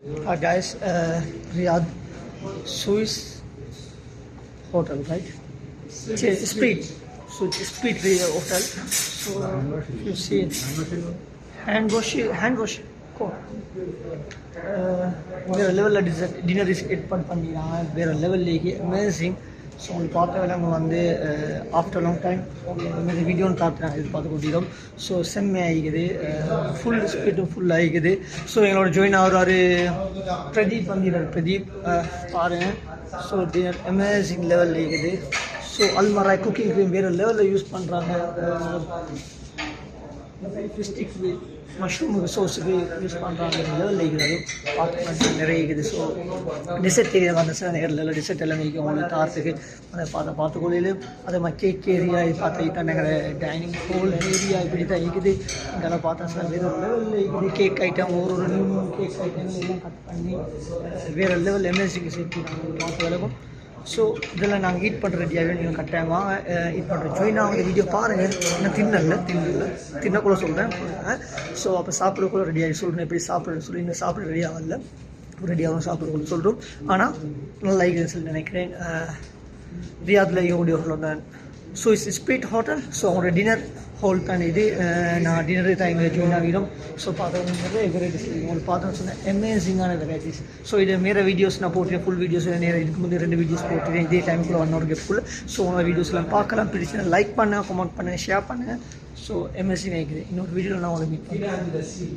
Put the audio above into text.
Guys, Riyadh Swiss hotel, right? Speed Riyadh hotel. So you see hand wash. Cool. வேறு லெவலில் dinner எட் பண்ணிடுறாங்க, வேறு லெவல்லேயே amazing. So உங்களுக்கு பார்த்த வேலை அவங்க வந்து ஆஃப்டர் லாங் டைம் இந்த வீடியோன்னு காட்டுறாங்க, இது பார்த்து கொண்டிருக்கோம். ஸோ செம்மையாகிக்குது, ஃபுல் ஸ்பீட்டும் ஃபுல் ஆகிக்குது. ஸோ எங்களோட ஜாயின் ஆகிறாரு பிரதீப் வந்துடுறாரு. பிரதீப் பாருங்கள். ஸோ டின்னர் அமேசிங் லெவலில் இருக்குது. ஸோ அல்மராய் குக்கிங் க்ரீம் வேறு லெவலில் யூஸ் பண்ணுறாங்க. ஃபிஷ்டிக்கு மஷ்ரூம் சோஸுக்கு யூஸ் பண்ணுறாங்க, லெவலில் இருக்குது. பார்த்து நிறைய இருக்குது. ஸோ டிசர்ட் ஏரியா வந்துச்சுன்னா நேரில் லெவலில் டிசர்ட் எல்லாம் இருக்குது உங்களுக்கு தாரத்துக்கு. அதை பார்த்துக்கொள்ளையிலும் அதே மாதிரி கேக் ஏரியா இது பார்த்து எங்களை டைனிங் ஹோல் ஏரியா இப்படி தான் இருக்குது. இங்கெல்லாம் பார்த்தா சார் வேறு லெவலில் இருக்குது. கேக் ஐட்டம் ஒரு நியூ கேக் ஐட்டங்கள் எல்லாம் கட் பண்ணி வேறு லெவல் அமேசிங் சேர்த்து நாங்கள் பார்த்த விலகும். ஸோ இதெல்லாம் நாங்கள் ஈட் பண்ணுற ரெடியாகவே நீங்கள் கட்டாயமாக ஈட் பண்ணுற ஜாயின் ஆகுது. வீடியோ பாருங்கள். இன்னும் தின்னக்குள்ளே சொல்கிறேன். ஸோ அப்போ சாப்பிடக்குள்ள ரெடியாகி சொல்கிறேன், எப்படி சாப்பிட்றது சொல்லி இன்னும் சாப்பிட ரெடியாகல, ரெடியாகவும் சாப்பிடக்குள்ள சொல்கிறோம். ஆனால் நல்லா இருக்குதுன்னு சொல்லி நினைக்கிறேன். ரியாத்தில் இருக்கக்கூடிய hotel Swiss speed hotel. So அவங்களோட டின்னர் ஹோல் தான் இது. நான் டின்னரு தான் எங்களை ஜாயின் ஆகிடும். ஸோ பார்த்தோம் நிறைய வெரைட்டிஸ் உங்களுக்கு பார்த்தோன்னு சொன்னேன், அமேசிங்கான வெரைட்டிஸ். ஸோ இது மேலே வீடியோஸ் நான் போட்டுறேன், ஃபுல் வீடியோஸ் நேரம் இதுக்கு முந்தைய 2 வீடியோஸ் போட்டுறேன் இதே டைமுக்குள்ள 1 hour கேப்புக்குள்ள. ஸோ உங்களோட வீடியோஸ்லாம் பார்க்கலாம். பிடிச்சா லைக் பண்ணுங்கள், கமெண்ட் பண்ணுங்கள், ஷேர் பண்ணுங்கள். ஸோ அமேசிங் ஆகிக்குது. இன்னொரு வீடியோவில் நான் உங்களை மீட் பண்ணுறேன்.